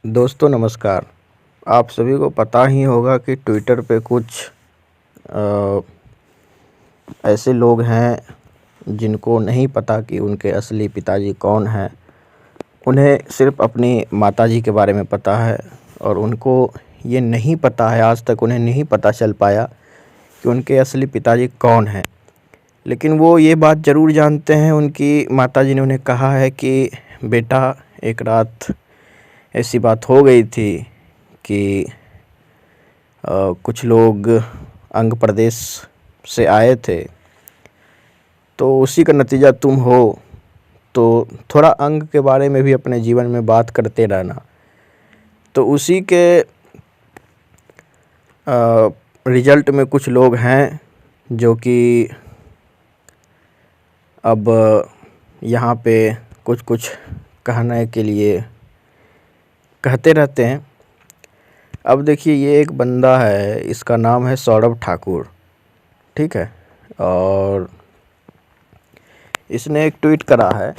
दोस्तों नमस्कार। आप सभी को पता ही होगा कि ट्विटर पे कुछ अ, ऐसे लोग हैं जिनको नहीं पता कि उनके असली पिताजी कौन हैं। उन्हें सिर्फ़ अपनी माताजी के बारे में पता है और उनको ये नहीं पता है, आज तक उन्हें नहीं पता चल पाया कि उनके असली पिताजी कौन हैं। लेकिन वो ये बात ज़रूर जानते हैं, उनकी माताजी ने उन्हें कहा है कि बेटा, एक रात ऐसी बात हो गई थी कि कुछ लोग अंग प्रदेश से आए थे, तो उसी का नतीजा तुम हो। तो थोड़ा अंग के बारे में भी अपने जीवन में बात करते रहना। तो उसी के रिजल्ट में कुछ लोग हैं जो कि अब यहाँ पे कुछ कुछ कहने के लिए कहते रहते हैं। अब देखिए, ये एक बंदा है, इसका नाम है सौरभ ठाकुर, ठीक है। और इसने एक ट्वीट करा है,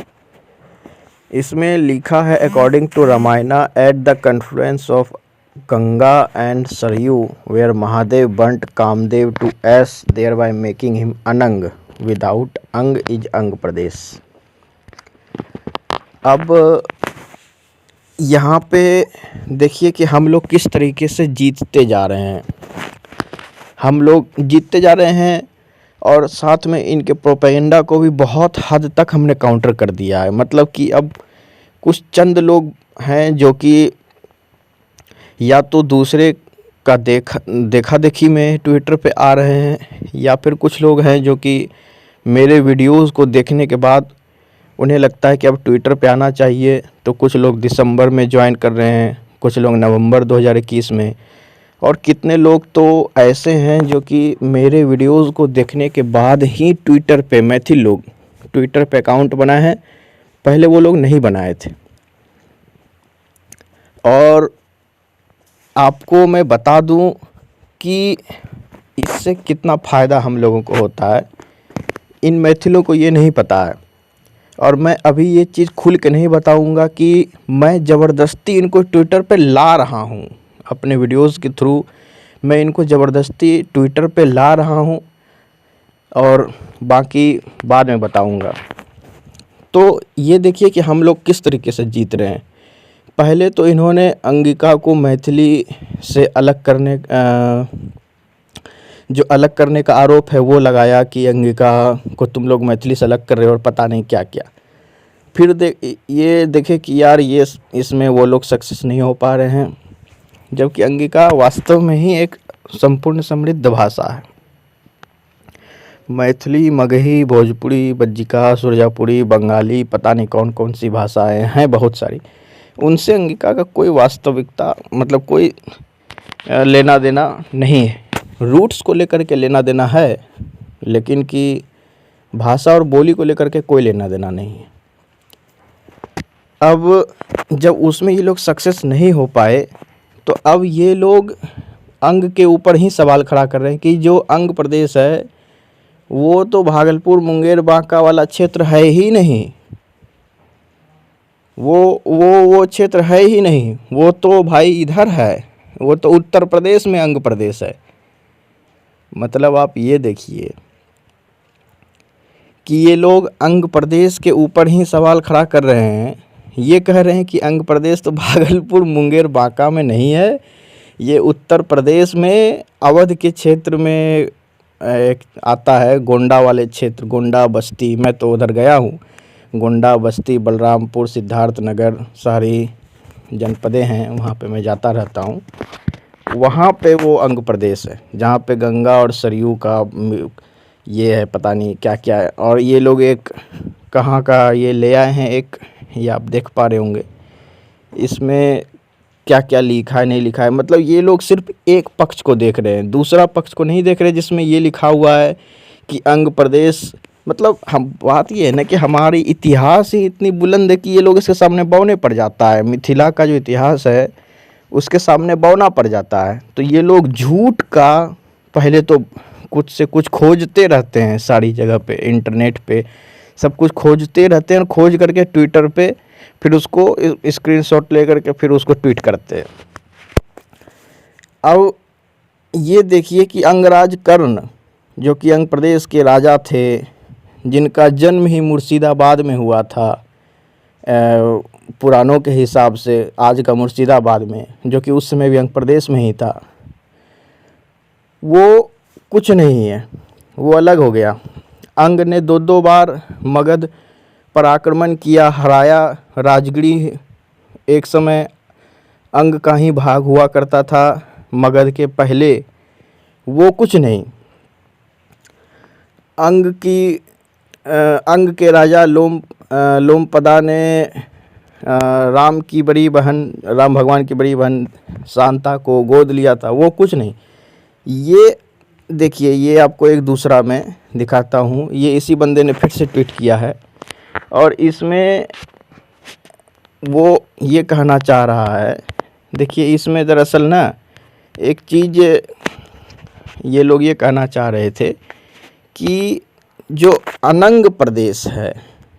इसमें लिखा है according to Ramayana at the confluence of Ganga and Sarayu where Mahadev burnt Kamdev to ashes there by making him Anang without ang is Ang Pradesh. अब यहाँ पे देखिए कि हम लोग किस तरीके से जीतते जा रहे हैं। हम लोग जीतते जा रहे हैं और साथ में इनके प्रोपेगेंडा को भी बहुत हद तक हमने काउंटर कर दिया है। मतलब कि अब कुछ चंद लोग हैं जो कि या तो दूसरे का देखा देखी में ट्विटर पे आ रहे हैं, या फिर कुछ लोग हैं जो कि मेरे वीडियोस को देखने के बाद उन्हें लगता है कि अब ट्विटर पे आना चाहिए। तो कुछ लोग दिसंबर में ज्वाइन कर रहे हैं, कुछ लोग नवंबर 2021 में, और कितने लोग तो ऐसे हैं जो कि मेरे वीडियोस को देखने के बाद ही ट्विटर पे, मैथिल लोग ट्विटर पे अकाउंट बनाए हैं, पहले वो लोग नहीं बनाए थे। और आपको मैं बता दूं कि इससे कितना फ़ायदा हम लोगों को होता है, इन मैथिलों को ये नहीं पता है। और मैं अभी ये चीज़ खुल के नहीं बताऊंगा कि मैं ज़बरदस्ती इनको ट्विटर पे ला रहा हूँ, अपने वीडियोस के थ्रू मैं इनको ज़बरदस्ती ट्विटर पे ला रहा हूँ, और बाकी बाद में बताऊंगा। तो ये देखिए कि हम लोग किस तरीके से जीत रहे हैं। पहले तो इन्होंने अंगिका को मैथिली से अलग करने जो अलग करने का आरोप है वो लगाया कि अंगिका को तुम लोग मैथिली से अलग कर रहे हो और पता नहीं क्या क्या। फिर ये देखे कि यार ये इसमें वो लोग सक्सेस नहीं हो पा रहे हैं, जबकि अंगिका वास्तव में ही एक संपूर्ण समृद्ध भाषा है। मैथिली, मगही, भोजपुरी, बज्जिका, सुरजापुरी, बंगाली, पता नहीं कौन कौन सी भाषाएं हैं, बहुत सारी। उनसे अंगिका का कोई वास्तविकता, मतलब कोई लेना देना नहीं है। रूट्स को लेकर के लेना देना है, लेकिन कि भाषा और बोली को लेकर के कोई लेना देना नहीं है। अब जब उसमें ये लोग सक्सेस नहीं हो पाए, तो अब ये लोग अंग के ऊपर ही सवाल खड़ा कर रहे हैं कि जो अंग प्रदेश है वो तो भागलपुर, मुंगेर, बांका वाला क्षेत्र है ही नहीं। वो क्षेत्र है ही नहीं, वो तो भाई इधर है, वो तो उत्तर प्रदेश में अंग प्रदेश है। मतलब आप ये देखिए कि ये लोग अंग प्रदेश के ऊपर ही सवाल खड़ा कर रहे हैं। ये कह रहे हैं कि अंग प्रदेश तो भागलपुर, मुंगेर, बांका में नहीं है, ये उत्तर प्रदेश में अवध के क्षेत्र में एक आता है, गोंडा वाले क्षेत्र, गोंडा बस्ती। मैं तो उधर गया हूँ, गोंडा बस्ती, बलरामपुर, सिद्धार्थनगर, सारी जनपदें हैं, वहाँ पे मैं जाता रहता हूँ। वहाँ पे वो अंग प्रदेश है जहाँ पे गंगा और सरयू का ये है, पता नहीं क्या क्या है। और ये लोग एक कहाँ का ये ले आए हैं, एक ये आप देख पा रहे होंगे, इसमें क्या क्या लिखा है, नहीं लिखा है। मतलब ये लोग सिर्फ एक पक्ष को देख रहे हैं, दूसरा पक्ष को नहीं देख रहे, जिसमें ये लिखा हुआ है कि अंग प्रदेश। मतलब हम बात ये है ना कि हमारी इतिहास ही इतनी बुलंद है कि ये लोग इसके सामने बौने पड़ जाता है। मिथिला का जो इतिहास है उसके सामने बौना पड़ जाता है। तो ये लोग झूठ का पहले तो कुछ से कुछ खोजते रहते हैं, सारी जगह पे, इंटरनेट पे सब कुछ खोजते रहते हैं, खोज करके ट्विटर पे फिर उसको स्क्रीनशॉट ले करके फिर उसको ट्वीट करते हैं। अब ये देखिए कि अंगराज कर्ण जो कि अंग प्रदेश के राजा थे, जिनका जन्म ही मुर्शिदाबाद में हुआ था, पुराणों के हिसाब से आज का मुर्शिदाबाद में, जो कि उस समय भी अंग प्रदेश में ही था, वो कुछ नहीं है, वो अलग हो गया। अंग ने दो बार मगध पर आक्रमण किया, हराया। राजगीर एक समय अंग का ही भाग हुआ करता था मगध के पहले, वो कुछ नहीं। अंग के राजा लोमपदा ने राम भगवान की बड़ी बहन शांता को गोद लिया था, वो कुछ नहीं। ये देखिए, ये आपको एक दूसरा मैं दिखाता हूँ, ये इसी बंदे ने फिर से ट्वीट किया है और इसमें वो ये कहना चाह रहा है, देखिए इसमें दरअसल ना एक चीज़ ये लोग ये कहना चाह रहे थे कि जो अनंग प्रदेश है,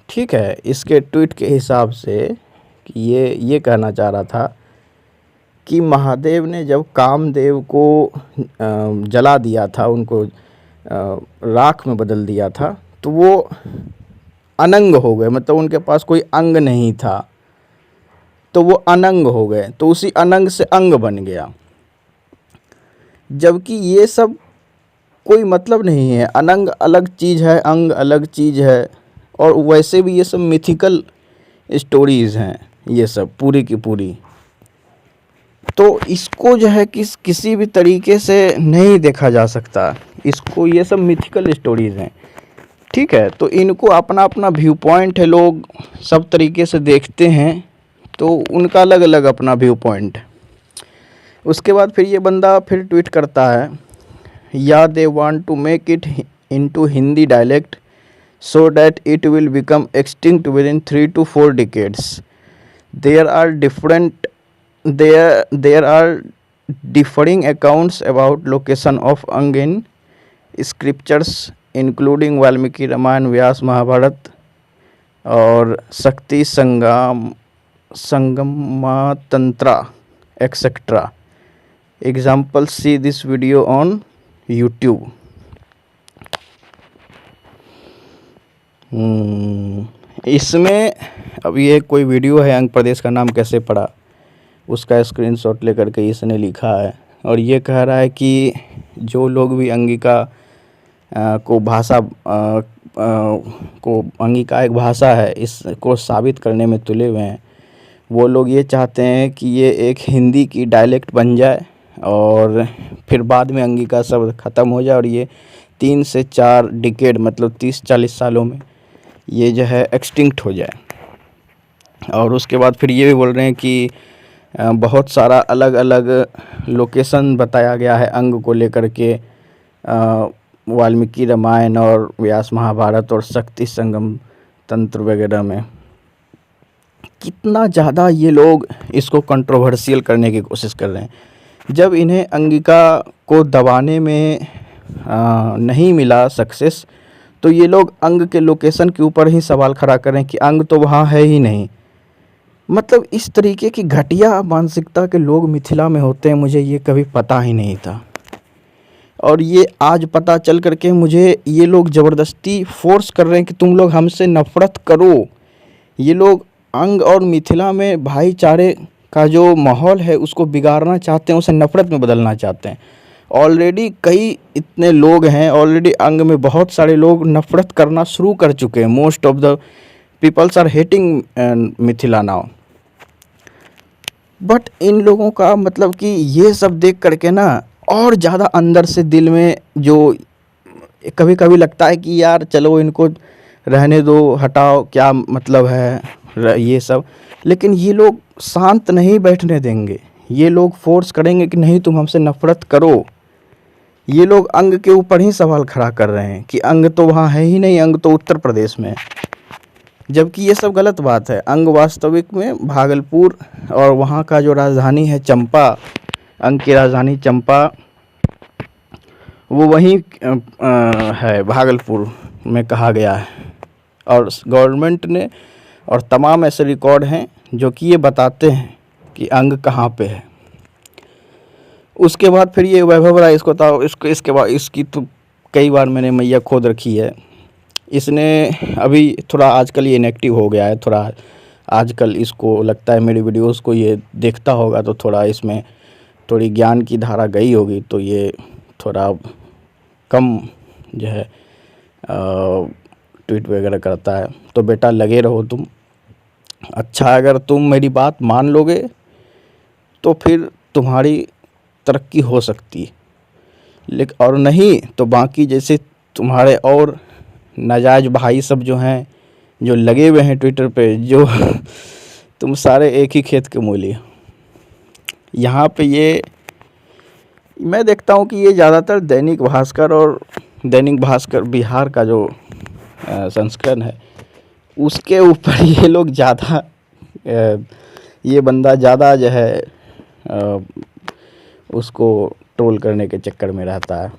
ठीक है, इसके ट्वीट के हिसाब से कि ये कहना चाह रहा था कि महादेव ने जब कामदेव को जला दिया था, उनको राख में बदल दिया था, तो वो अनंग हो गए, मतलब उनके पास कोई अंग नहीं था, तो वो अनंग हो गए, तो उसी अनंग से अंग बन गया। जबकि ये सब कोई मतलब नहीं है, अनंग अलग चीज़ है, अंग अलग चीज़ है, और वैसे भी ये सब मिथिकल स्टोरीज़ हैं, ये सब पूरी की पूरी। तो इसको जो है किसी भी तरीके से नहीं देखा जा सकता, इसको, ये सब मिथिकल स्टोरीज़ हैं, ठीक है। तो इनको अपना अपना व्यू पॉइंट है, लोग सब तरीके से देखते हैं, तो उनका अलग अलग अपना व्यू पॉइंट। उसके बाद फिर ये बंदा फिर ट्वीट करता है, या they want to make it into Hindi dialect so that it will become extinct within 3 to 4 decades. There are differing accounts about location of Ang in scriptures including Valmiki Ramayana, Vyasa Mahabharata और Shakti Sangma etc. Example, see this video on YouTube. इसमें अब ये कोई video है, अंग प्रदेश का नाम कैसे पड़ा, उसका स्क्रीनशॉट लेकर के इसने लिखा है और ये कह रहा है कि जो लोग भी अंगिका को भाषा को अंगिका एक भाषा है, इसको साबित करने में तुले हुए हैं, वो लोग ये चाहते हैं कि ये एक हिंदी की डायलेक्ट बन जाए और फिर बाद में अंगिका शब्द ख़त्म हो जाए और ये 3 से 4 डिकेड मतलब 30-40 सालों में ये जो है एक्सटिंक्ट हो जाए। और उसके बाद फिर ये भी बोल रहे हैं कि बहुत सारा अलग अलग लोकेशन बताया गया है अंग को लेकर के, वाल्मीकि रामायण और व्यास महाभारत और शक्ति संगम तंत्र वगैरह में। कितना ज़्यादा ये लोग इसको कंट्रोवर्शियल करने की कोशिश कर रहे हैं। जब इन्हें अंगिका को दबाने में नहीं मिला सक्सेस, तो ये लोग अंग के लोकेशन के ऊपर ही सवाल खड़ा कर रहे हैं कि अंग तो वहाँ है ही नहीं। मतलब इस तरीके की घटिया मानसिकता के लोग मिथिला में होते हैं, मुझे ये कभी पता ही नहीं था। और ये आज पता चल करके मुझे ये लोग ज़बरदस्ती फोर्स कर रहे हैं कि तुम लोग हमसे नफ़रत करो। ये लोग अंग और मिथिला में भाईचारे का जो माहौल है उसको बिगाड़ना चाहते हैं, उसे नफ़रत में बदलना चाहते हैं। ऑलरेडी कई इतने लोग हैं, ऑलरेडी अंग में बहुत सारे लोग नफ़रत करना शुरू कर चुके हैं। Most of the peoples are hating Mithila now. But इन लोगों का मतलब कि ये सब देख करके ना और ज़्यादा अंदर से दिल में जो कभी कभी लगता है कि यार चलो इनको रहने दो, हटाओ, क्या मतलब है ये सब। लेकिन ये लोग शांत नहीं बैठने देंगे, ये लोग फोर्स करेंगे कि नहीं तुम हमसे नफ़रत करो। ये लोग अंग के ऊपर ही सवाल खड़ा कर रहे हैं कि अंग तो वहाँ है ही नहीं, अंग तो उत्तर प्रदेश में है, जबकि ये सब गलत बात है। अंग वास्तविक में भागलपुर और वहाँ का जो राजधानी है चंपा, अंग की राजधानी चंपा वो वहीं है, भागलपुर में कहा गया है। और गवर्नमेंट ने और तमाम ऐसे रिकॉर्ड हैं जो कि ये बताते हैं कि अंग कहाँ पे है। उसके बाद फिर ये वैभव राय, इसको बताओ, इसके बाद इसकी तो कई बार मैंने मैया खोद रखी है। इसने अभी थोड़ा आजकल ये इनएक्टिव हो गया है, थोड़ा आजकल इसको लगता है मेरी वीडियोस को ये देखता होगा तो थोड़ा इसमें थोड़ी ज्ञान की धारा गई होगी, तो ये थोड़ा कम जो है ट्वीट वगैरह करता है। तो बेटा लगे रहो तुम। अच्छा, अगर तुम मेरी बात मान लोगे तो फिर तुम्हारी तरक्की हो सकती है, लेकिन और नहीं तो बाकी जैसे तुम्हारे और नाजायज़ भाई सब जो हैं, जो लगे हुए हैं ट्विटर पे, जो तुम सारे एक ही खेत के मूली हो। यहाँ पे ये मैं देखता हूँ कि ये ज़्यादातर दैनिक भास्कर और दैनिक भास्कर बिहार का जो संस्करण है उसके ऊपर ये लोग ज़्यादा ये बंदा ज़्यादा जो है उसको ट्रोल करने के चक्कर में रहता है।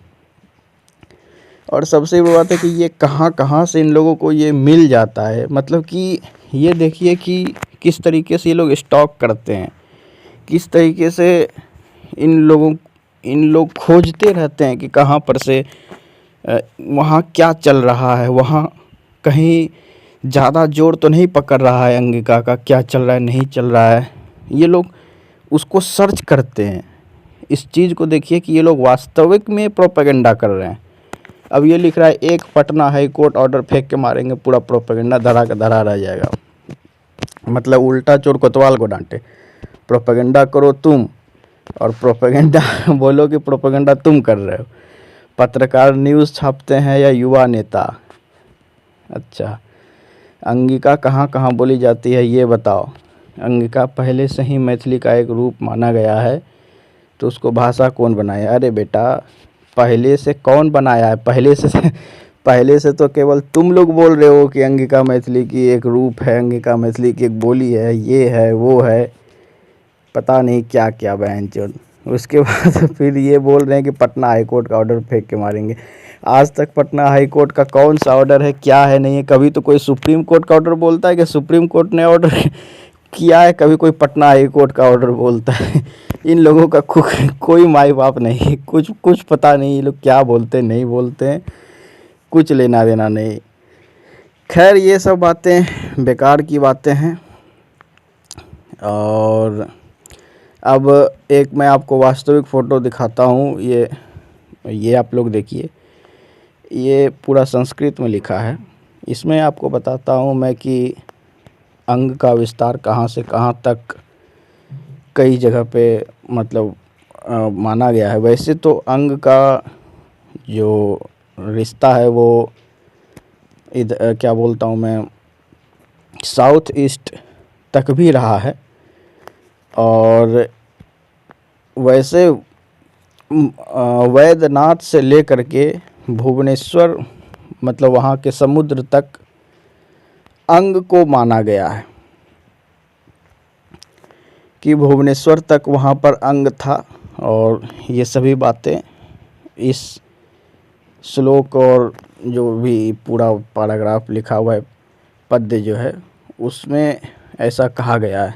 और सबसे बड़ी बात है कि ये कहाँ कहाँ से इन लोगों को ये मिल जाता है। मतलब कि ये देखिए कि किस तरीके से ये लोग स्टॉक करते हैं, किस तरीके से इन लोग खोजते रहते हैं कि कहाँ पर से वहाँ क्या चल रहा है, वहाँ कहीं ज़्यादा जोर तो नहीं पकड़ रहा है अंगिका का, क्या चल रहा है नहीं चल रहा है, ये लोग उसको सर्च करते हैं। इस चीज़ को देखिए कि ये लोग वास्तविक में प्रोपेगेंडा कर रहे हैं। अब ये लिख रहा है एक पटना हाई कोर्ट ऑर्डर फेंक के मारेंगे, पूरा प्रोपेगेंडा धरा का धरा रह जाएगा। मतलब उल्टा चोर कोतवाल को डांटे। प्रोपेगेंडा करो तुम और प्रोपेगेंडा बोलो कि प्रोपेगेंडा तुम कर रहे हो। पत्रकार न्यूज़ छापते हैं या युवा नेता। अच्छा, अंगिका कहाँ कहाँ बोली जाती है ये बताओ। अंगिका पहले से ही मैथिली का एक रूप माना गया है, तो उसको भाषा कौन बनाया? अरे बेटा, पहले से कौन बनाया है? पहले से तो केवल तुम लोग बोल रहे हो कि अंगिका मैथिली की एक रूप है, अंगिका मैथिली की एक बोली है, ये है वो है, पता नहीं क्या क्या बहनचोद। उसके बाद फिर ये बोल रहे हैं कि पटना हाई कोर्ट का ऑर्डर फेंक के मारेंगे। आज तक पटना हाई कोर्ट का कौन सा ऑर्डर है, क्या है, नहीं है? कभी तो कोई सुप्रीम कोर्ट का ऑर्डर बोलता है कि सुप्रीम कोर्ट ने ऑर्डर किया है, कभी कोई पटना हाई कोर्ट का ऑर्डर बोलता है। इन लोगों का कोई माई बाप नहीं, कुछ पता नहीं ये लोग क्या बोलते नहीं बोलते हैं, कुछ लेना देना नहीं। खैर, ये सब बातें बेकार की बातें हैं। और अब एक मैं आपको वास्तविक फ़ोटो दिखाता हूँ। ये आप लोग देखिए, ये पूरा संस्कृत में लिखा है। इसमें आपको बताता हूँ मैं कि अंग का विस्तार कहाँ से कहाँ तक कई जगह पे मतलब माना गया है। वैसे तो अंग का जो रिश्ता है वो इधर क्या बोलता हूँ मैं, साउथ ईस्ट तक भी रहा है। और वैसे वैद्यनाथ से लेकर के भुवनेश्वर, मतलब वहाँ के समुद्र तक अंग को माना गया है कि भुवनेश्वर तक वहाँ पर अंग था। और ये सभी बातें इस श्लोक और जो भी पूरा पैराग्राफ लिखा हुआ है, पद्य जो है, उसमें ऐसा कहा गया है।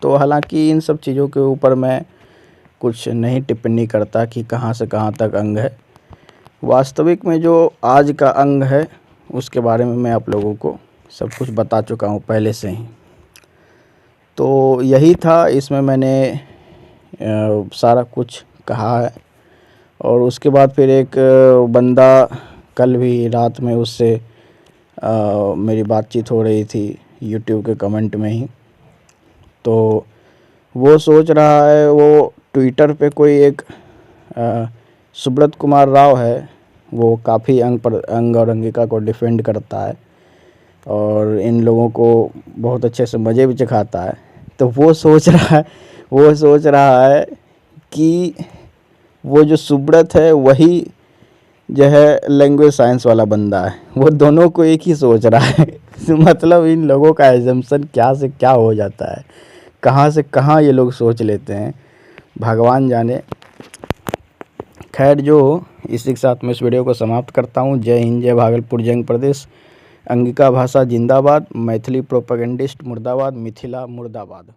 तो हालांकि इन सब चीज़ों के ऊपर मैं कुछ नहीं टिप्पणी करता कि कहाँ से कहाँ तक अंग है। वास्तविक में जो आज का अंग है उसके बारे में मैं आप लोगों को सब कुछ बता चुका हूँ पहले से ही। तो यही था, इसमें मैंने सारा कुछ कहा है। और उसके बाद फिर एक बंदा, कल भी रात में उससे मेरी बातचीत हो रही थी यूट्यूब के कमेंट में ही। तो वो सोच रहा है, वो ट्विटर पे कोई एक सुब्रत कुमार राव है, वो काफ़ी अंग और अंगिका को डिफेंड करता है और इन लोगों को बहुत अच्छे से मज़े भी चखाता है। तो वो सोच रहा है कि वो जो सुब्रत है वही जो है लैंग्वेज साइंस वाला बंदा है। वो दोनों को एक ही सोच रहा है। मतलब इन लोगों का एजम्पशन क्या से क्या हो जाता है, कहाँ से कहाँ ये लोग सोच लेते हैं, भगवान जाने। खैर, जो इसी के साथ मैं इस वीडियो को समाप्त करता हूँ। जय हिंद, जय भागलपुर, जय प्रदेश। अंगिका भाषा जिंदाबाद, मैथिली प्रोपेगेंडिस्ट मुर्दाबाद, मिथिला मुर्दाबाद।